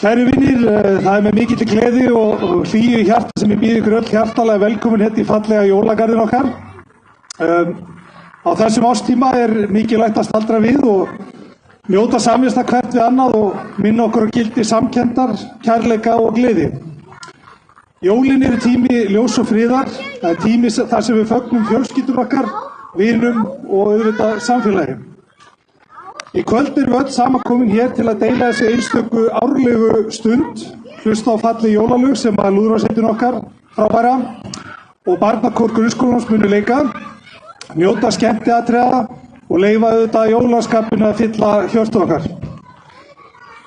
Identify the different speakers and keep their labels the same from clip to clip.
Speaker 1: Kæru vinir, það með mikill gleði og hlýju í hjarta sem ég býð ykkur öll hjartalega velkomin hérna í fallega jólagarðin okkar. Á þessum ástíma mikilvægt að staldra við og njóta samvista hvert við annað og minna okkur á gildi samkenndar, kærleika og gleði. Jólin tími ljós og friðar, það tími þar sem við fögnum fjölskyldur okkar, vinum og auðvitað samfélagi. Í kvöld við öll samankomin hér til að deila þessi einstöku árlegu stund, hlusta á falleg jólalög sem að lúðrasveitin okkar frábæra og barnakór grunnskólans munu leika, njóta skemmtiatriða og leyfa auðvitað jólaskapinu að fylla hjörtu okkar.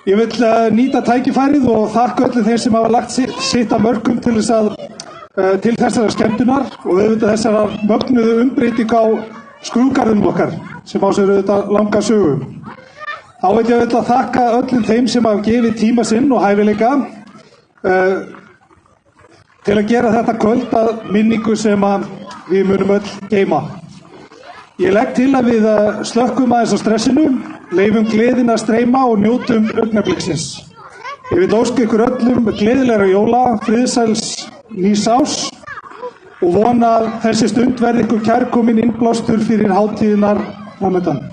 Speaker 1: Ég vil nýta tækifærið og þakka öllum þeim sem hafa lagt sitt að mörkum til þessara skemmtunar og auðvitað þessara mögnuðu umbreyting á skrúðgarðinum okkar sem á sér auðvitað langa sögu. Þá vil ég auðvitað þakka öllum þeim sem hafa gefið tíma sinn og hæfileika til að gera þetta kvöld að minningu sem við munum öll geyma. Ég legg til að við slökkum aðeins á stressinu, leyfum gleðina að streyma og njótum augnabliksins. Ég vil óska ykkur öllum gleðilegra jóla, friðsæls nýs árs og vona að þessi stund verði ykkur kærkomin innblástur fyrir hátíðinar framundan.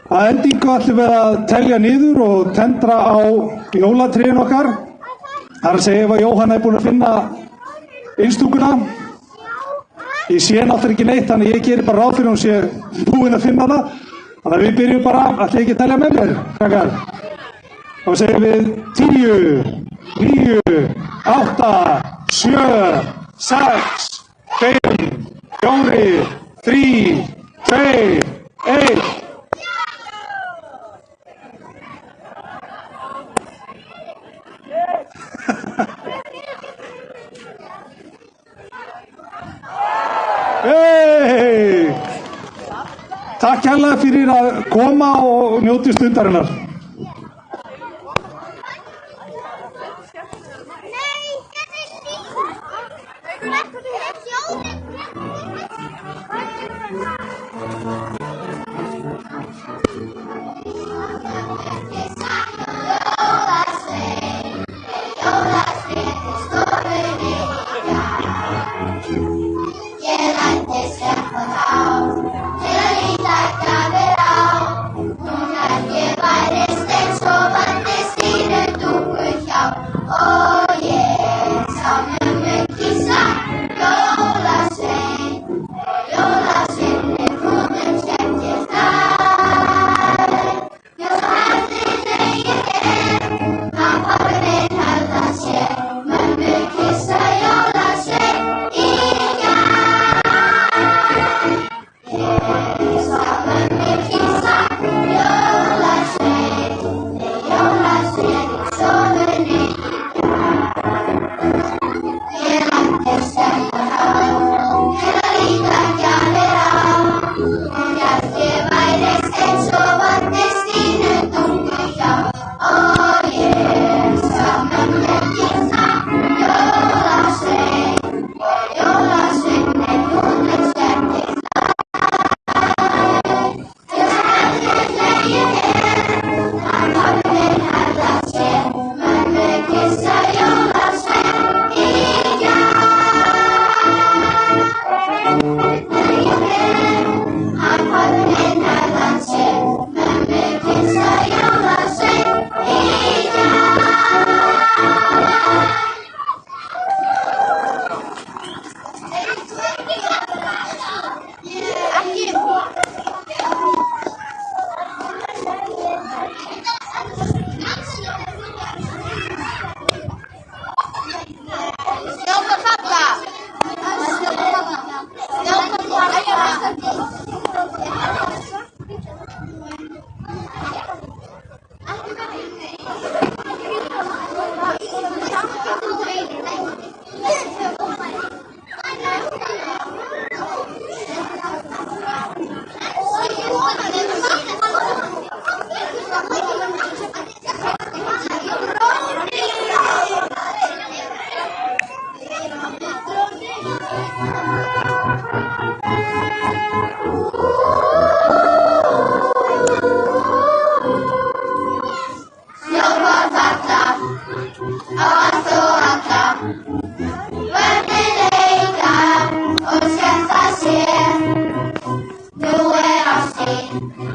Speaker 1: Að endingu ætlum við að telja niður og tendra á jólatréin okkar. Það að segja ef að Jóhanna búin að finna innstúkuna. Ég sé náttúrulega ekki neitt, þannig ég gerir bara ráð fyrir hún sé búin að finna það. Þannig að við byrjum bara, ætla ekki að telja með mér, krakkar. Þá segjum við 10, 9, 8, 7, 6, 5, 4, 3, 2, 1. Hey! Takk kærlega fyrir að koma og njóti stundarinnar.
Speaker 2: Til að líta gjafir á, hún er gefa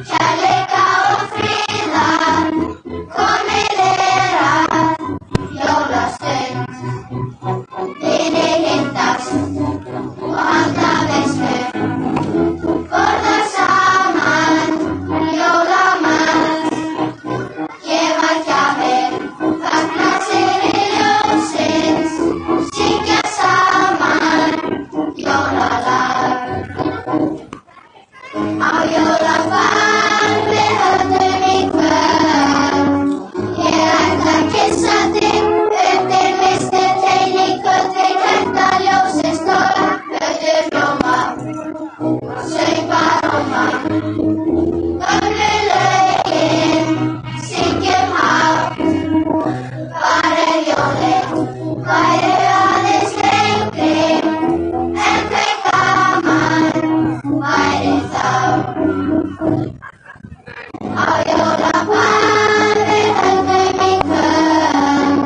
Speaker 2: Kærleika og friðar, komið að jólastund. Vinir hittast og halda veislu, borða saman jólamat, gefa gjafir, fagna sigri ljóssins, syngja saman jólalag. Á jólafar við höldum í kvöld, ég ætla að kyssa þig undir mistiltein í kvöld, við henta ljósins stóra, plötur hljóma, söngvar róma, gömlu lögin syngjum hátt. Hvar jólin væru aðeins lengri, en hve gaman væri þá. Á jólafar við höldum í kvöld,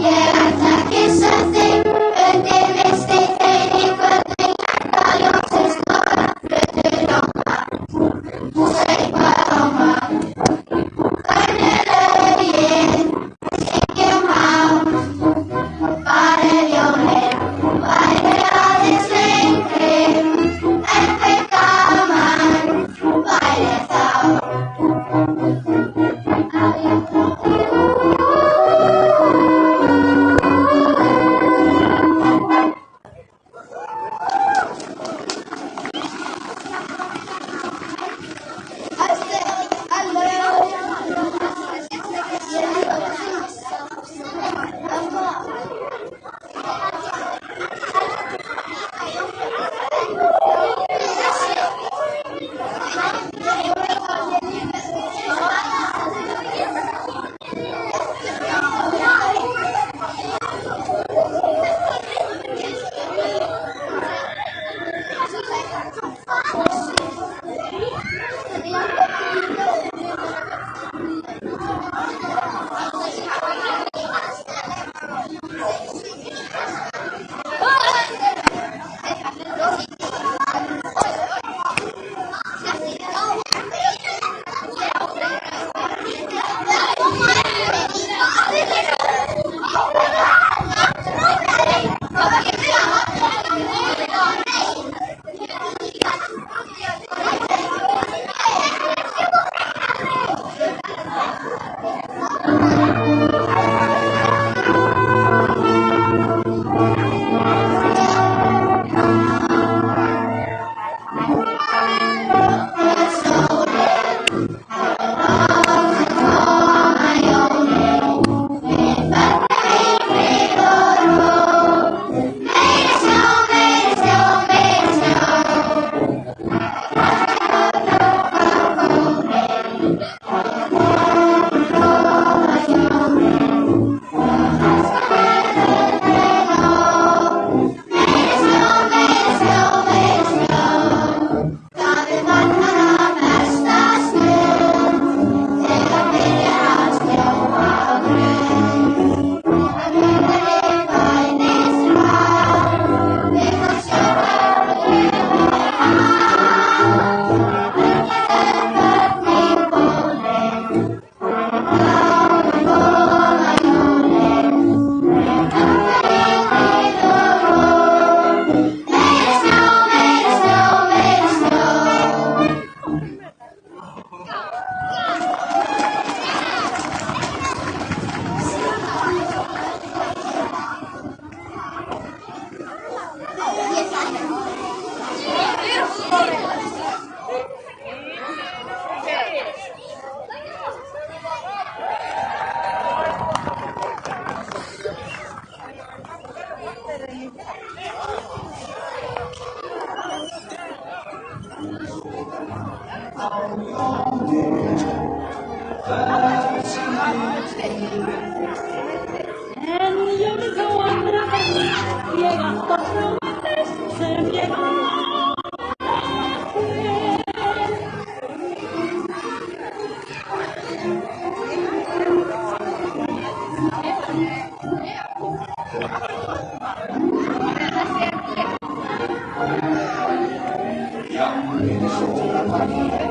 Speaker 2: ég ætla að kyssa þig undir mistiltein í kvöld, við henta ljósins stóra, plötur hljóma, söngvar róma, gömlu lögin syngjum hátt. Hvar jólin væru aðeins lengri, en hve gaman væri þá.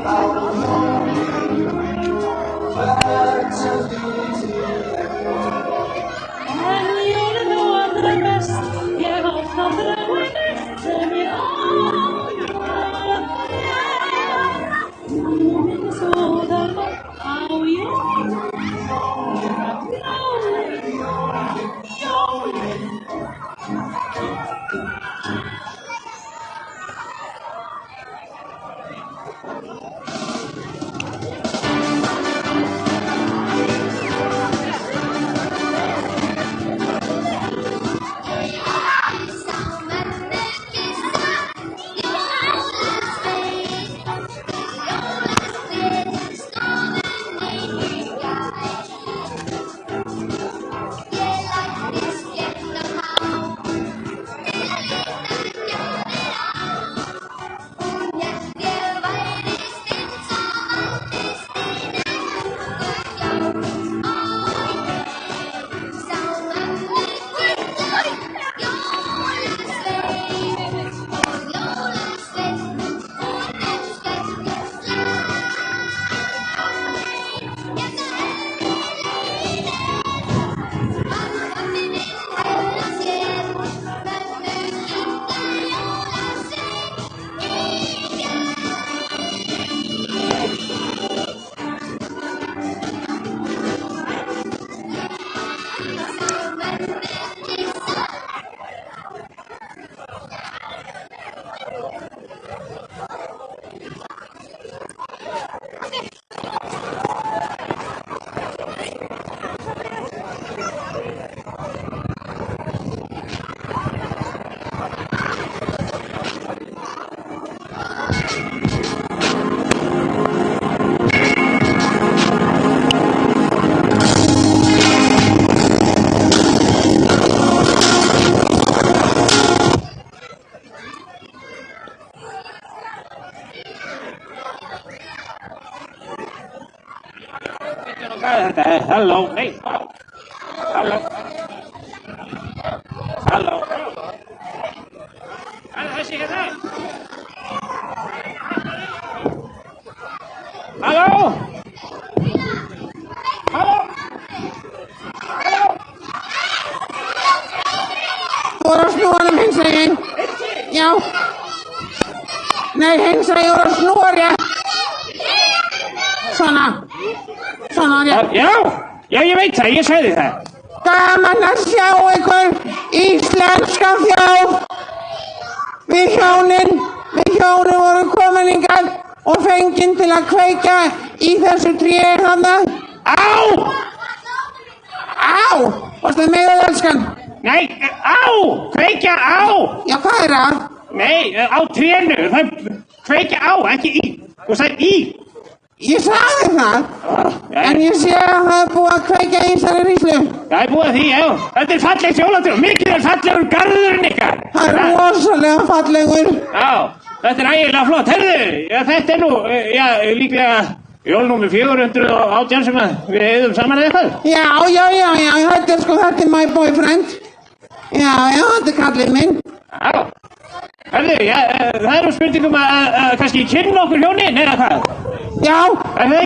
Speaker 3: Gracias. Hello, hey, hello. Þessi hérna. Halló.
Speaker 4: Þú voru að snúa honum hinsveginn. Já. Nei, hinsveginn voru að snúa rétt. Svona rétt.
Speaker 3: Já, ég veit það, ég sagði það.
Speaker 4: Gaman að sjá ykkur íslenska þjóð. Við hjónin vorum komin hingað og fengin til að kveikja í þessu tréi þarna. Á! Varstu með það, elskan?
Speaker 3: Nei, kveikja á.
Speaker 4: Já, hvað er það?
Speaker 3: Nei, á trénu, það kveikja á, ekki í. Þú sagði í.
Speaker 4: Ég sagði það, en ég sé að það er búið að kveikja í þessari rýslu.
Speaker 3: Það er búið að því, já. Þetta er fallegt jólatré, mikið er fallegur garðurinn ykkar.
Speaker 4: Það er rosalega fallegur.
Speaker 3: Já, þetta er ægilega flott. Herðu, þetta er nú, líklega jólnúmer 418 sem við eigðum saman eða eitthvað.
Speaker 4: Já, þetta er my boyfriend. Já, þetta er kallið minn.
Speaker 3: Já. Herðu, það er nú spurningum að kannski kynna okkur hjónin, eða hvað?
Speaker 4: Já, herðu.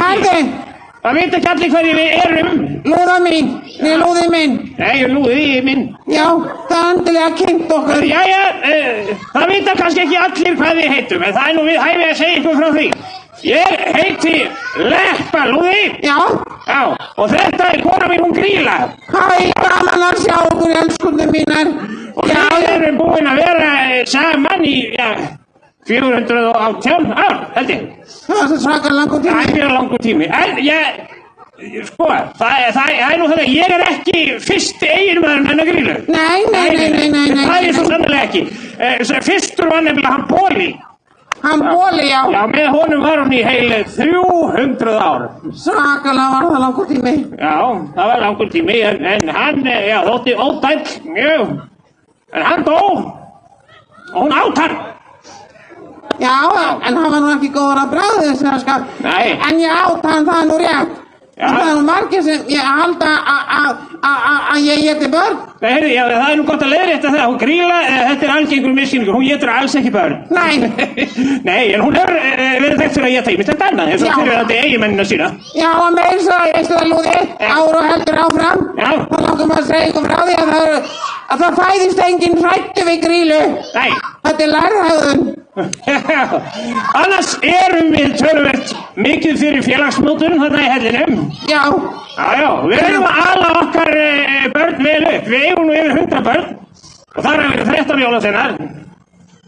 Speaker 3: Það veit ekki allir hverju við erum.
Speaker 4: Lúða mín, lúði minn.
Speaker 3: Nei, lúði minn.
Speaker 4: Já, það er endilega kynnt okkur.
Speaker 3: Það vita kannski ekki allir hvað við heitum, en það er nú við hæfi að segja ykkur frá því. Ég heiti Leppa Lúði. Já, og þetta er kona mín, hún Grýla. Hæ, gaman að sjá okkur, elskunni mínar. Og við erum búin að vera saman í, 418 ár, held ég. Það er svakar langur tími. Það er mjög langur tími. En það er nú þetta, ég er ekki fyrsti eiginmaðurinn hennar Grýlu. Nei. Það er svo sannlega ekki. Fyrstur var nefnilega hann Bóli. Hann Bóli, já. Já, með honum var hann í heil 300 ár. Svakalega var það langur tími. Já, það var langur tími, en hann, þótti ódæll, mjög. En hann dó, og hún átt hann. Já, en hann var nú ekki góður að bregða þessu skap. Nei. En ég átt hann, það er nú rétt. Já. Það er nú margir sem ég halda að ég éti börn. Nei, heyrðu, það er nú gott að leiðrétta það. Hún Grýla, þetta er algengur misskilningur. Hún étur alls ekki börn. Nei. Nei, en hún hefur verið þekkt fyrir að éta ýmislegt annað, eins og fyrir þetta eiginmennina sína. Já, og með eins og Lúði, ár og heldur áfram. Já. Þá langum að segja ykkur frá því að
Speaker 4: að það fæðist enginn hræddur við Grýlu.
Speaker 3: Nei.
Speaker 4: Þetta lærðhægðun.
Speaker 3: Annars erum við töluvert mikið fyrir félagsmótun þarna í hellinum.
Speaker 4: Já.
Speaker 3: Já, við erum að ala okkar börn vel upp. Við eigum nú yfir 100 börn og það eru 13 jólasveinar.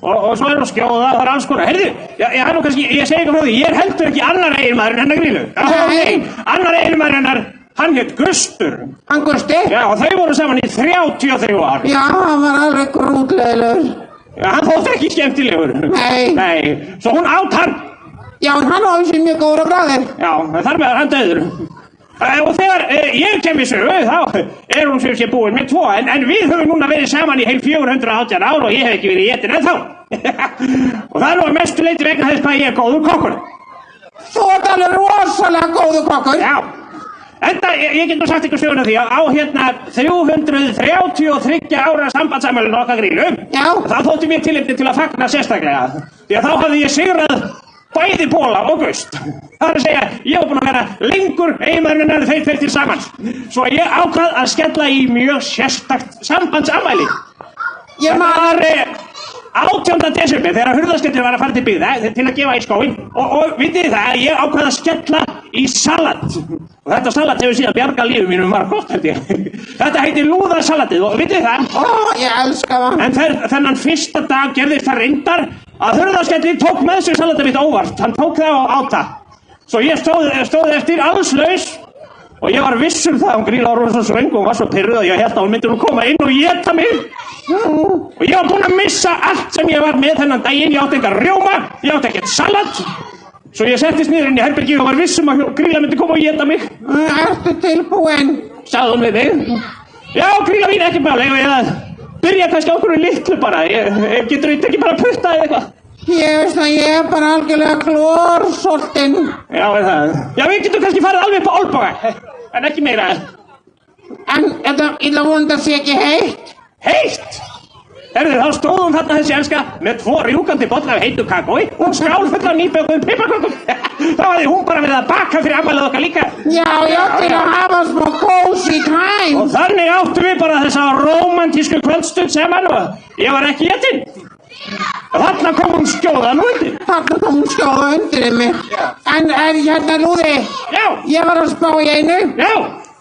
Speaker 3: Og svo nú skjóða, það alls konar. Heyrðu, ég nú kannski, ég segi ykkur frá því, ég heldur ekki annar eiginmaður en hennar Grýlu.
Speaker 4: Nei.
Speaker 3: Annar eiginmaður hennar, hann hétt Gustur.
Speaker 4: Hann Gusti?
Speaker 3: Já, og þau voru saman í 33 ár.
Speaker 4: Já, hann var alveg grútleðilegur.
Speaker 3: Já, hann þótt ekki skemmtilegur. Nei, svo hún át hann.
Speaker 4: Já, en hann á þessi mjög góður á bragðir.
Speaker 3: Já, þar með hann döður. Og þegar ég kem í sögu, þá hún sem sé búin með 2, en við höfum núna verið saman í heil 418 ár og ég hef ekki verið étin ennþá. Og það nú að mestu leyti vegna þess hvað ég góður kokkur.
Speaker 4: Þú ert alveg rosalega góður kokkur.
Speaker 3: Já, enda ég get nú sagt ykkur söguna því að á hérna 333 ára sambandsamælinu okkar Grýlu, það þótti mér tilefni til að fagna sérstaklega, því að þá hafði ég sigrað bæði Bóla og Gust. Það að segja, ég var búinn að vera lengur eiginmaðurinn en þeir tveir til samans. Svo ég ákvað að skella í mjög sérstakt sambandsafmæli. Það var 18. desember þegar hurðaskellir var að fara til byggða til að gefa í skóinn og vitið það að ég ákvað að skella í salat. Og þetta salat hefur síðan bjargað lífið mínum margoft held ég. Þetta heitir lúðarsalatið og vitið það.
Speaker 4: Ég elska það.
Speaker 3: En þennan fyrsta dag gerðist það reyndar að hurðaskellir tók með sér salatið mitt óvart. Hann tók það á áta. Svo ég stóð eftir allslaus og ég var viss um það að hún Grýla var svo svöng og var svo pirruð að ég held að hún myndi nú koma inn og éta mig. Og ég var búinn að missa allt sem ég var með þennan daginn. Ég átti engan rjóma, ég átti ekkert salat. Svo ég settist niður inn í herbergi og var viss um að Grýla myndi koma og éta mig.
Speaker 4: Ertu tilbúin?
Speaker 3: Sagði hún við mig. Já, Grýla mín, ekki máli. Byrja kannski á okkur litlu bara. Getur þú ekki bara að putta eða eitthvað?
Speaker 4: Ég veist að ég er bara algjörlega klórsoltinn.
Speaker 3: Já, það. Já, við getum kannski farið alveg upp á Olboga, en ekki meira.
Speaker 4: En þetta vonandi að sé ekki heitt.
Speaker 3: Heitt? Herðu, þá stóðum þarna þessi elska með 2 rjúkandi bolla af heitu kakói og skál fulla af nýbökuðum piparkökum. Þá hafði hún bara verið að baka fyrir afmælið okkar líka. Já,
Speaker 4: til að hafa smá cozy time.
Speaker 3: Og þannig áttum við bara þessa rómantísku kvöldstund saman og ég var ekki étin. Þarna kom hún skjóða undir mig. En hérna Lúði. Já. Ég var að spá í einu. Já.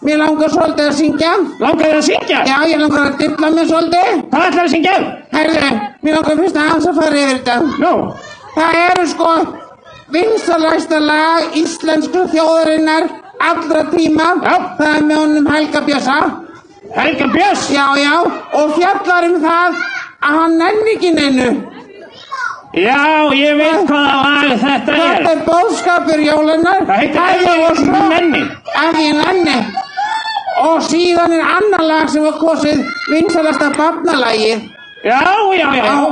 Speaker 3: Mér langar svolítið að syngja. Langar þér að syngja? Já, ég langar að dilla mig svolítið. Hvað ætlar að syngja? Herðu, mér langar fyrst aðeins að fara yfir þetta. Nú? Það eru sko vinsalægsta lag íslensku þjóðarinnar allra tíma. Já. Það er með honum Helga Bjössa. Helga Bjöss? Já, og fjallar um það að hann nenni ekki neinu. Já, ég veit hvaða lag þetta er. Þetta er boðskapur jólannar. Það heitir Nenni. Ef ég nenni. Og síðan er annar lag sem var kosið vinsalasta barnalagið. Já.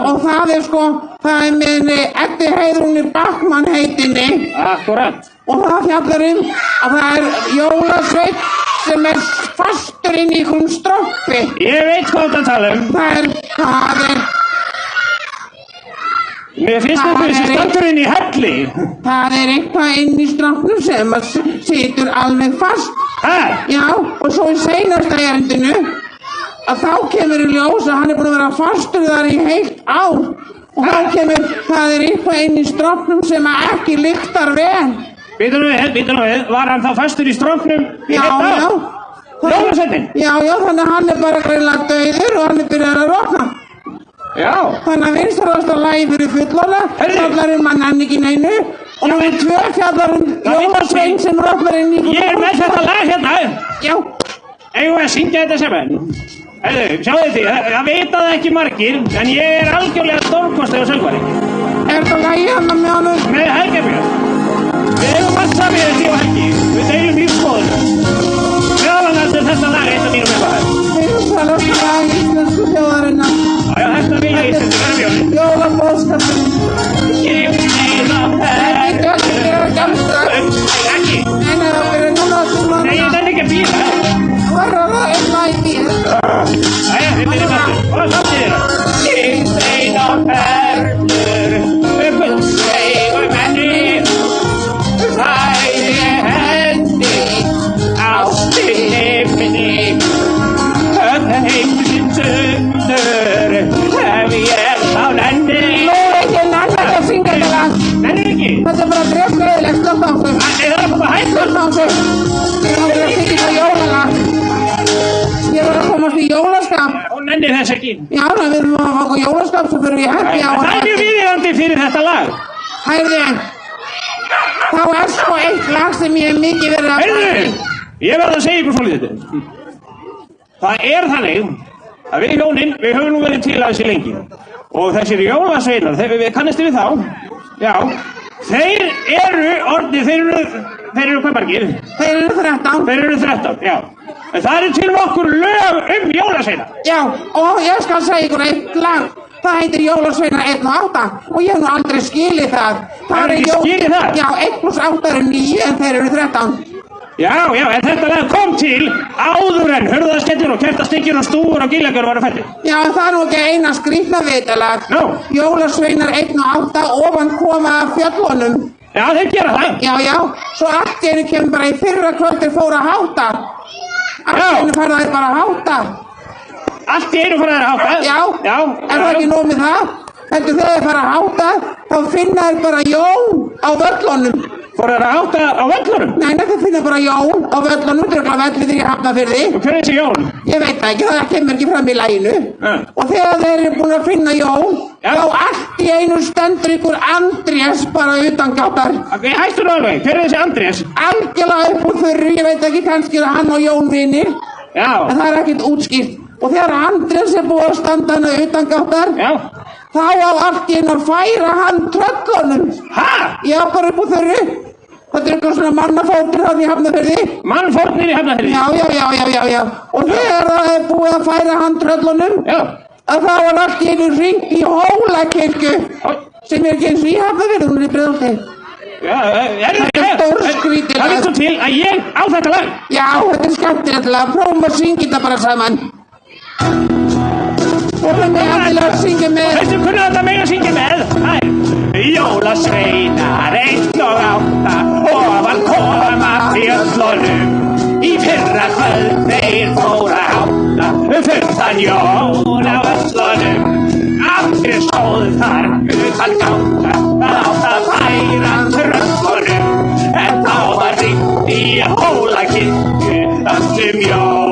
Speaker 3: Og það er sko, það er með eftir Heiðrúnu Bachmann heitinni. Akkurat. Og það fjallar um að það er jólasveinn sem er fastur inn í einhverjum stroppi. Ég veit hvað það tala um. Það er Mér finnst þetta þessi standur inn í helli. Það er eitthvað inn í stráknum sem situr alveg fast. Já, og svo í seinasta erindinu að þá kemur í ljós að hann er búin að vera fastur þar í heilt ár. Og þá kemur, það er eitthvað inn í stráknum sem ekki lyktar vel. Býtum við, var hann þá fastur í stráknum í heilt ár? Já. Jólasveinninn? Já, þannig að hann er bara greinilega dauður og hann er byrjað að rotna. Já. Þannig að vinsalasta lagi fyrir fullorða fjallar að nenni ekki neinu og nú er 2 fjallar jólasveinn sem rotnar inn í Ég er með þetta lag hérna. Já. Eigum við að syngja þetta saman? Sjáðu því, það vita það ekki margir en ég er algjörlega stórkostlegur söngvari. Er þetta lagi hann með honum? Með Helga Björns. Við eigum allt samið þetta og Helgi. Við deilum lífskoðun. Meðal annars er þetta lag eitt af mínum uppáhalds. Vinsalasta lag íslensku þjóðarinnar. Já, þetta vil ég íslensku verðbjörn. Jólabóðskapurinn. Ég meina Ekki. Nei, það byrja núna að tíma. Nei, ég nenni ekki að bíða. Það er eitthvað í bíða. Æja, við byrjum aftur. Og það byrjum það. Ég meina perlur. Gullsleifur menni. nenni þess ekki.
Speaker 4: Já, við erum að fá jólaskap sem fyrir við happy hour.
Speaker 3: Það er mjög viðeigandi fyrir þetta lag.
Speaker 4: Hægði, þá sko eitt lag sem ég hef mikið verið að...
Speaker 3: Heyrðu, ég verð að segja ykkur svolítið. Það er þannig að við hjónin, við höfum nú verið til að þessi lengi. Og þessir jólasveinar, kannistu við þá? Já. Þeir eru hvað margir?
Speaker 4: Þeir eru 13.
Speaker 3: Þeir eru 13, já. En það eru til nokkur lög jólasveina.
Speaker 4: Já, og ég skal segja ykkur eitt lag. Það heitir Jólasveina 1 og 8 og ég hef nú aldrei skilið það.
Speaker 3: Það er ekki skilið það?
Speaker 4: Já, 1 + 8 eru 9 en þeir eru 13.
Speaker 3: Já, en þetta lag kom til áður en hurðaskellur og kertastykkir og stúfur og gílagar varu fættir.
Speaker 4: Já, það er nú ekki eina skrýtna við þetta lag.
Speaker 3: No.
Speaker 4: Jólasveinar 1 og 8 ofan koma af fjöllunum.
Speaker 3: Já, þeir gera það.
Speaker 4: Já, svo allt í einu kemur bara í fyrra kvöldir fóru að háta. Allt í einu fara þeir bara að háta.
Speaker 3: Allt í einu fara þeir að háta?
Speaker 4: Já, er það ekki nóg með það? Heldur þegar þeir fara að háta, þá finna þeir bara Jón á völlunum.
Speaker 3: Fóru þeir að háta á völlunum?
Speaker 4: Nei, þeir finna bara Jón á völlunum, dröggla vellir þeir í Hafnarfirði.
Speaker 3: Og hver er þessi Jón?
Speaker 4: Ég veit það ekki, það kemur ekki fram í laginu. Og þegar þeir eru búin að finna Jón, þá allt í einu stendur ykkur Andrés bara utangáttar.
Speaker 3: Hættu nú alveg, hver er þessi Andrés?
Speaker 4: Algjörlega upp úr þurru, ég veit ekki, kannski er hann og Jón vinir.
Speaker 3: Já.
Speaker 4: En það er ekkert útskýrt. Og þegar Andrés er búið að standa hana utangáttar, þá á allt í einu að færa hann tröllunum.
Speaker 3: Hæ?
Speaker 4: Já, bara upp úr þurru. Þetta er eitthvað svona mannafótur þannig í Hafnarfirði.
Speaker 3: Mannfórnir í Hafnarfirði?
Speaker 4: Já. Og þegar það er búið að færa hann tröllunum, að þá var allt í einu hringt í Hólakirkju, sem er ekki eins og í Hafnarfirði, hún er í Breiðholti.
Speaker 3: Þetta er
Speaker 4: stórskrítið lag.
Speaker 3: Það er svo til að ég á þetta lag.
Speaker 4: Já, þetta er skemmtilegt lag. Prófum að syngja þetta bara saman. Og það með allir að syngja með.
Speaker 3: Veistu hvernig þetta meina að syngja með? Jólasveinar 1 og 8 ofan koma fjöllunum. Í fyrra kvöld þeir fóru að háta fullan Jón á völlunum. Allir stóðu þar utan gáta, það átt að færa tröllunum. En þá var hringt í Hólakirkju, öllum Jón.